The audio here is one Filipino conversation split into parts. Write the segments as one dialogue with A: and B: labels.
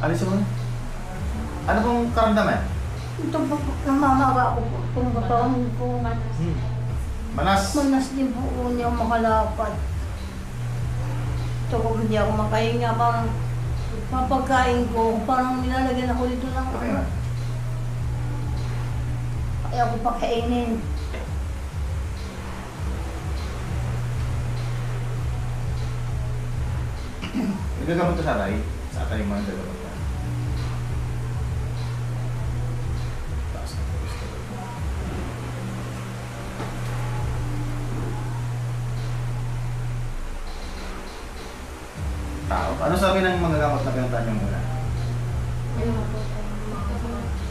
A: Alisin mo na. Ano pong karamdaman?
B: Ito po, namamaga ako po. Itong katawan ko.
A: Manas?
B: Manas din po niya makalapad. Ito ko, hindi ako makahinga. Parang papagkain ko, parang nilalagyan ako dito ng
A: Okay na.
B: Kaya ako pakainin.
A: Nagagamot ka sa atay? Sa atay mo ang gagamot ka. Taas na po gusto ko. Tao. Ano sabi ng mga gamot na pinuntahan niyo muna?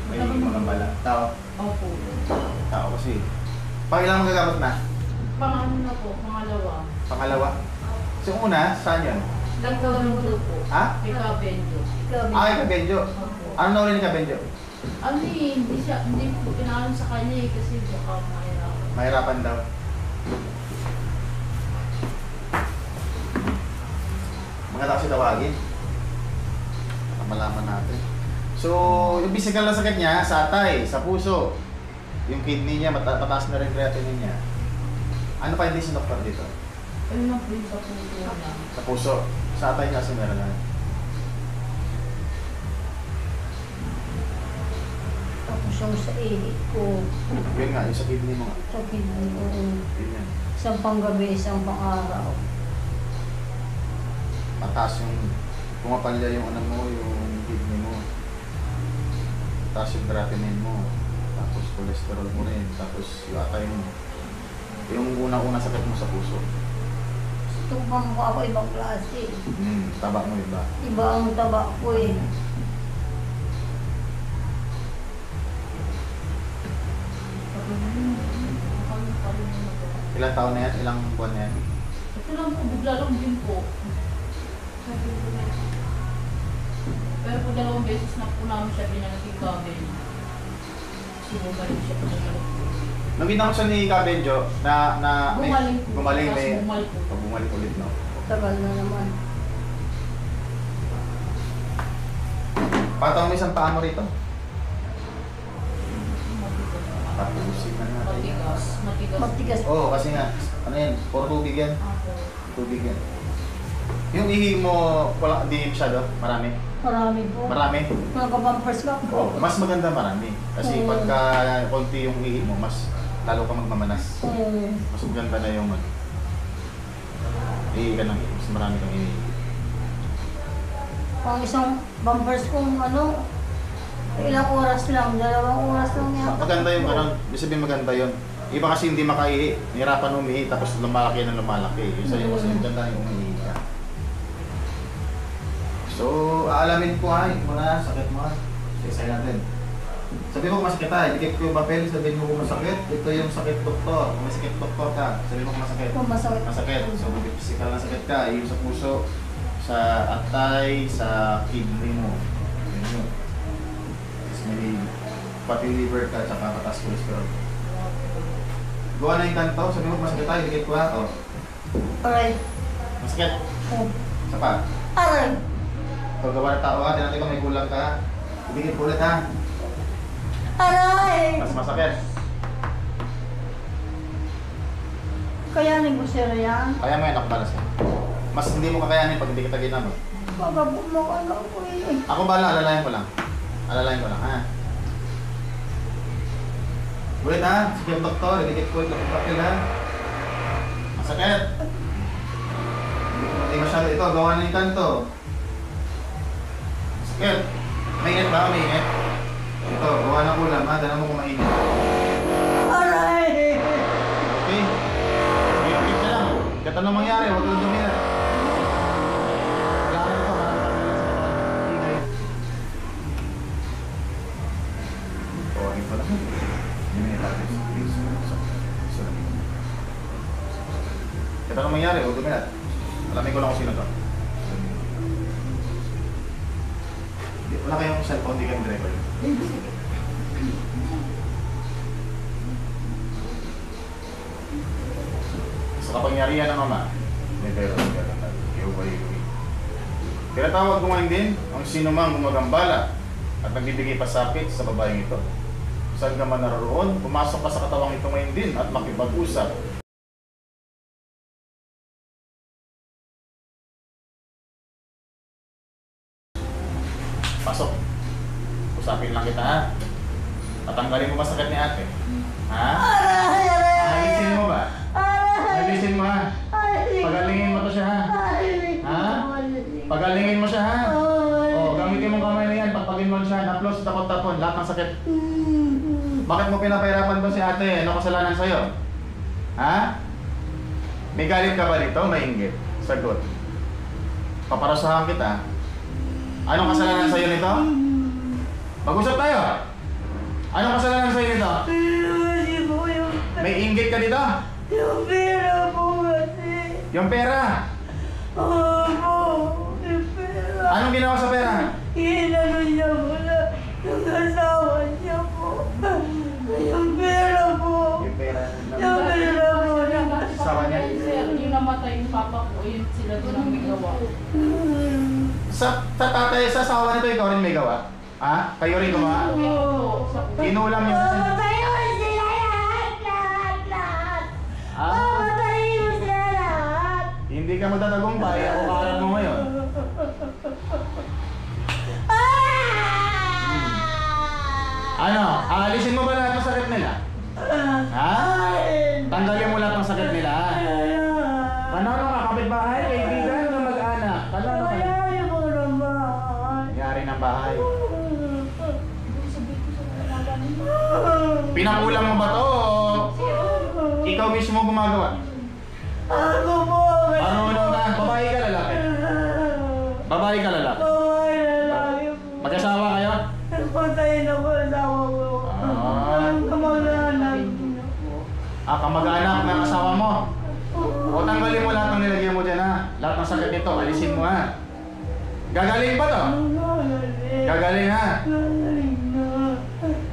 A: May mga bala. Tao.
C: Opo.
A: Tao kasi. Pangilang magagamot na?
C: Pangano na po, pangalawa.
A: Pangalawa? So una, saan yan?
C: Nagkabenjo po.
A: Ha?
C: Ikabenjo.
A: Ah, kay Kabenjo. Ano na ulit ni Kabenjo?
C: Ano eh, hindi po pinaalam sa kanya eh, kasi baka mahirapan.
A: Mahirapan daw. Mga tao si tawagin. Para malaman natin. So, yung physical na sakit niya, sa atay, sa puso. Yung kidney niya, mataas na rin creatinine niya. Ano pa hindi sinoktor dito?
C: Ano lang po yung sa puso na.
A: Sa puso. Sa atay niya kasi meron na.
B: Tapos yung sa ihi ko,
A: Yun nga, yung sa kidney mo nga.
B: sa kidney ko,
A: Yun yan.
B: isang panggabi, isang pang-araw.
A: Mataas yung pumapalya yung ano mo, yung kidney mo. Mataas yung creatinine mo. Tapos cholesterol mo rin. Tapos yung atay mo. Yung unang-una sakit mo sa puso.
B: Itong pamukha ko ibang klase.
A: Taba mo iba.
B: Iba ang taba ko eh.
A: Ilang taon na yan? Ilang buwan na yan?
C: Ito lang po, bigla lang din po. Pero po 2 beses na po namin siya pinag-ikaben. Sinubalik siya po.
A: Nung ginawa siya ni Kabenjo na
C: Gumaling po.
A: gumaling
C: Tapos
A: may
C: bumalik po.
A: bumalik ulit, no?
B: Tagal na naman.
A: Patawang mo isang paa mo rito. Tapusin na natin.
C: Matigas. Matigas.
B: Matigas.
A: Oo, kasi nga, ano yan, puro tubig yan.
C: Ako.
A: Tubig yan. Yung ihi mo, wala, di masyado, marami.
B: Marami po.
A: Marami.
B: Nagka-bumpers ka
A: Oo,
B: po.
A: mas maganda marami. Kasi pagka konti yung ihi mo, mas lalo ka magmamanas. Mas maganda na yung ano. Ihi ka ng ihi, mas marami kang ihi.
B: Ang isang bumpers kong ano, ilang oras lang, 2 oras lang yata.
A: Maganda yung ganun, ibig sabihin maganda yun. Iba kasi hindi makaihi, nahirapan umihi, tapos lumalaki na lumalaki. Yung sa'yo kasi maganda yung umihi ka. So, aalamin ko ha, yung mga sakit mo ha. Isa natin. Sabi mo kung masakit ha, idikit ko yung papel, sabihin mo kung masakit. Ito yung sakit doktor. Kung may sakit doktor ka, sabihin mo kung masakit.
B: Kung masakit.
A: Masakit. So, kung physical na sakit ka, yung sa puso, sa atay, sa kidney mo. Yun yun. Tapos may pati liver ka, tsaka mataas cholesterol. Gawa na yung kanto, sabi mo kung masakit tayo, idikit ko ha. Oh.
B: Aray.
A: Masakit.
B: Oh.
A: Isa pa.
B: Aray.
A: So, gawa ng tao ha, tinatin ko may kulang ka. Idikit ko ulit ha.
B: Aray!
A: Mas masakit.
B: Kayanin ko siya yan.
A: Kaya mo yan, nakabalas yan. Mas hindi mo kakayanin pag hindi kita ginamot.
B: Pagabot mo ka lang ko eh.
A: Ako bala, alalayan ko lang. Alalayan ko lang, ha? Ulit ha, sige ang doktor, idikit ko ito papel ha. Masakit. Hindi masyado ito, gawa na yung kanto. Masakit. Mainit ba? Mainit? Ito, gawa na ulam ha, dala mo kung mainit.
B: Aray!
A: Okay? Sige, ka lang. Kahit anong mangyari, huwag kang dumira. Wala ka na ito, parang ingay. Okay pala. Kahit anong mangyari, huwag dumira. Alamin ko lang kung sino to. Wala kayong cellphone, di kayong driver. Sa kapangyarihan ng Ama, may pero ng gano'n na iuwi-uwi. Tinatawag ko ngayon din ang sino mang gumagambala at nagbibigay pasakit sa babaeng ito. Saan ka man naroon, pumasok ka sa katawang ito ngayon din at makipag-usap. Pasok. Usapin lang kita ha. Tatanggalin mo ba sakit ni ate? Ha? Alisin mo ba? Alisin mo ha? Pagalingin mo to siya ha? Ha? Pagalingin mo siya ha? O, gamitin mo kamay na yan. Pagpagin mo siya. Naplos, tapon-tapon. Lahat ng sakit. Bakit mo pinapahirapan ba si ate? Ano kasalanan sa'yo? Ha? May galit ka ba dito? May inggit? Sagot. Paparasahan kita. Anong kasalanan sa'yo nito? Mag-usap tayo. Anong kasalanan sa'yo nito? May inggit ka dito?
B: Yung pera po kasi.
A: Yung pera?
B: Opo, yung pera.
A: Anong ginawa sa pera?
B: Inano niya po na yung asawa niya po. Yung pera po.
A: Yung pera.
B: Yung pera po.
A: Asawa niya?
C: Sir, yung namatay yung papa ko, yun sila doon ang may gawa.
A: Sa tatay, sa asawa nito, ikaw rin may gawa? Ha? Kayo rin gumawa? Inulam niyo sa...
B: Matayin sila lahat.
A: Ah?
B: Matayin sila lahat.
A: Hindi ka magtatagumpay, ako kaharap mo ngayon. Ano? Aalisin mo ba lahat ng sakit nila? Ha? Tanggalin mo lahat ng sakit nila? Ano ka? Kapitbahay? Kaibigan o mag-anak? Ano ka? Nangyari ng bahay. Pinakulang mo ba to? O ikaw mismo gumagawa?
B: Ako po.
A: Marunong ka? Babae ka lalaki? Babae ka lalaki?
B: Babae lalaki po.
A: Mag-asawa kayo?
B: Patayin ako ang asawa ko. Ang kamag-anak niya po.
A: Kamag-anak ng asawa mo? O tanggalin mo lahat ng nilagyan mo dyan ha? Lahat ng sakit nito, alisin mo ha? Gagaling ba to? Gagaling ha?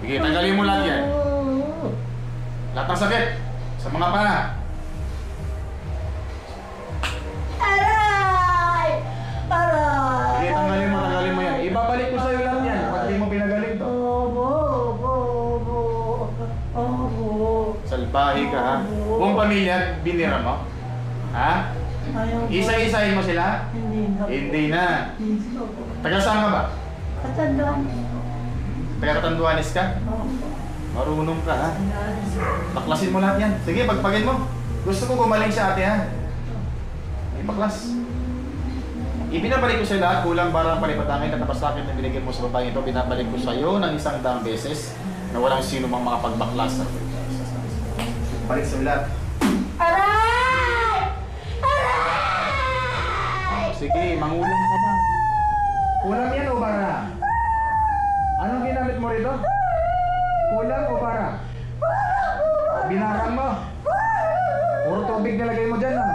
A: Sige, tanggalin mo lahat yan. Lahat ng sakit sa mga pana.
B: Aray! Aray!
A: Sige, tanggalin mo yan. Ibabalik ko sa'yo lahat yan pag di mo pinagaling to.
B: Opo.
A: Salbahe ka ha? Buong pamilya, binira mo? Ha? Isa-isahin mo sila?
B: Hindi na.
A: Hindi na. Taga saan ka ba?
B: Katandaan.
A: Taga Katanduanes ka?
B: Opo.
A: Marunong ka ha? Baklasin mo lahat yan. Sige, pagpagin mo. Gusto ko gumaling sa ate ha? Ibaklas. Ibinabalik ko sa lahat, kulang barang palipatangin at napasakit na binigyan mo sa babae ito, binabalik ko sa iyo ng 100 beses na walang sino mang makapagbaklas. Balik sa lahat.
B: Aray! Aray!
A: Sige, mangulang ka ba? Kulang yan o bara? Anong ginamit mo rito? Kulang o bara? Binarang mo? Puro tubig nilagay mo dyan ha?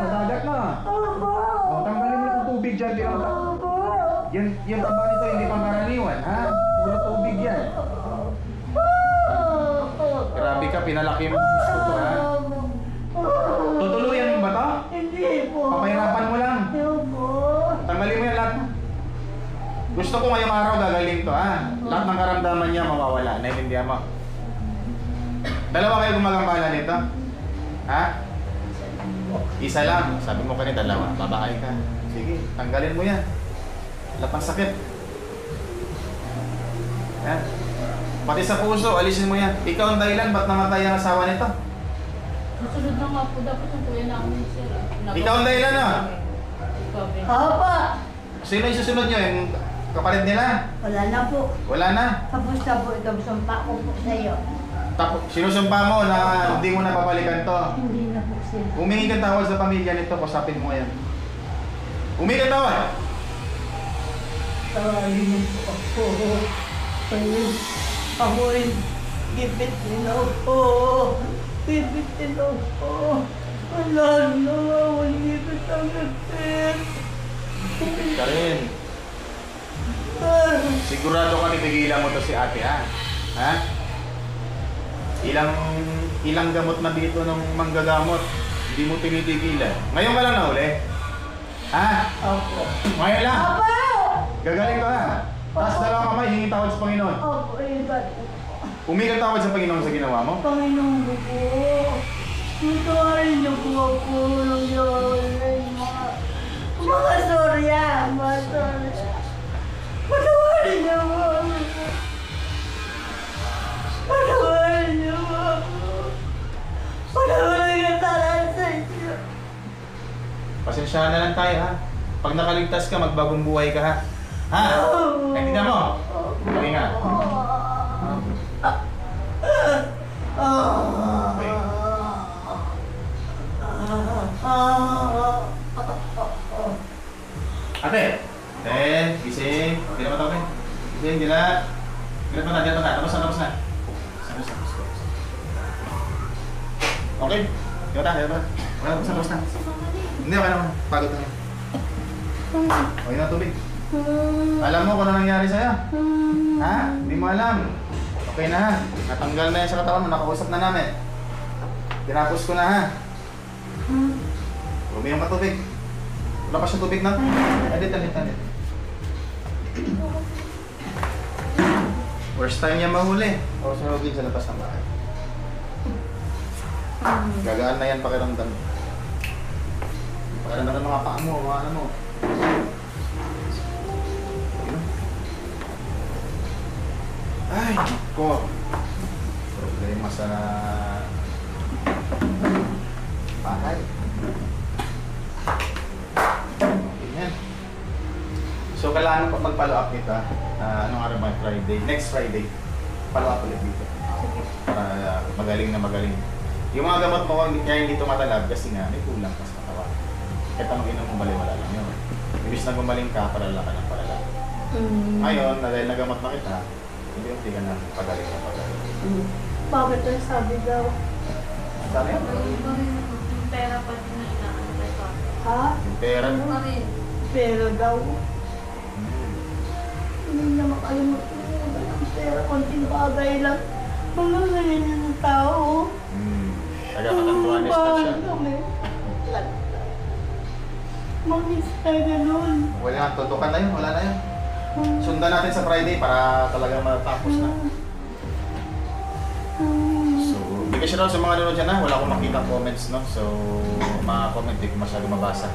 A: Sa dagat na. O, tanggalin mo yung tubig dyan. Yung taba nito hindi pangkaraniwan ha? Puro tubig yan. Grabe ka, pinalaki mo ng gusto to ha? Tutuluyan mo ba to?
B: Hindi po.
A: Papahirapan mo lang.
B: Hindi po.
A: Tanggalin mo yan lahat. Gusto ko ngayong araw gagaling to ha? Lahat ng karamdaman niya mawawala. Naiintindihan mo? Dalawa kayo gumagambala nito? Ha? Isa lang. Sabi mo kanina dalawa. Babae ka. Sige, tanggalin mo yan. Lahat ng sakit. Yan. Pati sa puso, alisin mo yan. Ikaw ang dahilan, ba't namatay ang asawa nito?
C: Susunod na nga po dapat yung kuya namin sir.
A: Ikaw ang dahilan no?
C: Ikaw din.
B: Opo.
A: Sino yung susunod nyo? Yung kapalit nila?
B: Wala na po.
A: Wala na.
B: Tapos na po ito. Sumpa ko po sa iyo.
A: Tapos, sinusumpa mo na hindi mo na babalikan to.
B: Hindi na po sila.
A: Humingi ka tawad sa pamilya nito, kusapin mo yan. Humingi ka tawad!
B: Tawagin mo po ako. Ako'y gipit din ako. Gipit din ako. Wala na. Walang gipit ang gipit.
A: Ka rin. Sigurado ka pipigilan mo to si ate ha? Ha? Ilang gamot na dito ng manggagamot, hindi mo tinitigilan. Ngayon ka lang nahuli? Ha?
B: Opo.
A: Ngayon lang.
B: Opo!
A: Gagaling ka ha. Taas dalawang kamay, hingi tawad sa Panginoon.
B: Opo, ibat po.
A: Humingi tawad sa Panginoon sa ginawa mo.
B: Panginoon ko po. Matawarin niyo po ako ng mga storya. Mga storya. Patawarin niyo po ako. Patawarin niyo po ako. Patawarin ka talaga sa inyo.
A: Pasensyahan na lang tayo ha. Pag nakaligtas ka, magbagong buhay ka ha. Ha? Naintindihan mo? Okay nga. Okay. Ate! Gising. Hindi naman tawin. Gising, gila. Gila pa na. Tapos na. Okay. Gila pa. Tapos na. Hindi, okay naman. Pagod na. Okay na tubig. Alam mo kung ano nangyari sa'yo? Ha? Hindi mo alam. Okay na ha. Natanggal na yan sa katawan mo. Nakausap na namin. Tinapos ko na ha. Uminom ka tubig. Wala pa siyang tubig na. Adit. First time niya mahuli. O sunugin sa labas ng bahay. Gagaan na yan pakiramdam. Pakiramdam ng mga paa mo, mga ano mo. Ay, ko. Problema sa bahay. Ganyan. So, kailangan pa mag-follow up kita. Anong araw ba? Friday. Next Friday. Follow up ulit dito. Para magaling na magaling. Yung mga gamot mo, kaya hindi tumatalab kasi nga may kulang ka sa katawan. Kahit anong inom mo baliwala lang yun. Ibig na gumaling ka, parala ka ng parala. Ngayon, dahil nagamot na kita, hindi ka na pagaling na pagaling.
B: Bakit ang sabi daw?
A: Saan yan?
C: Yung pera pa din na inaantay pa.
B: Ha?
A: Yung pera.
C: Ano pa rin?
B: Pero daw. Hindi na makalimutan mo ang pera. Konting bagay lang. Mga ganyan ng tao.
A: Taga-katantuan ni siya.
B: Mangis na ganun.
A: Wala na, tutukan na yun, wala na yun. Sundan natin sa Friday para talaga matapos na. So, bigay siya daw sa mga nanonood dyan na, wala akong makita comments, no? So, mga comment, di ko masyado mabasa.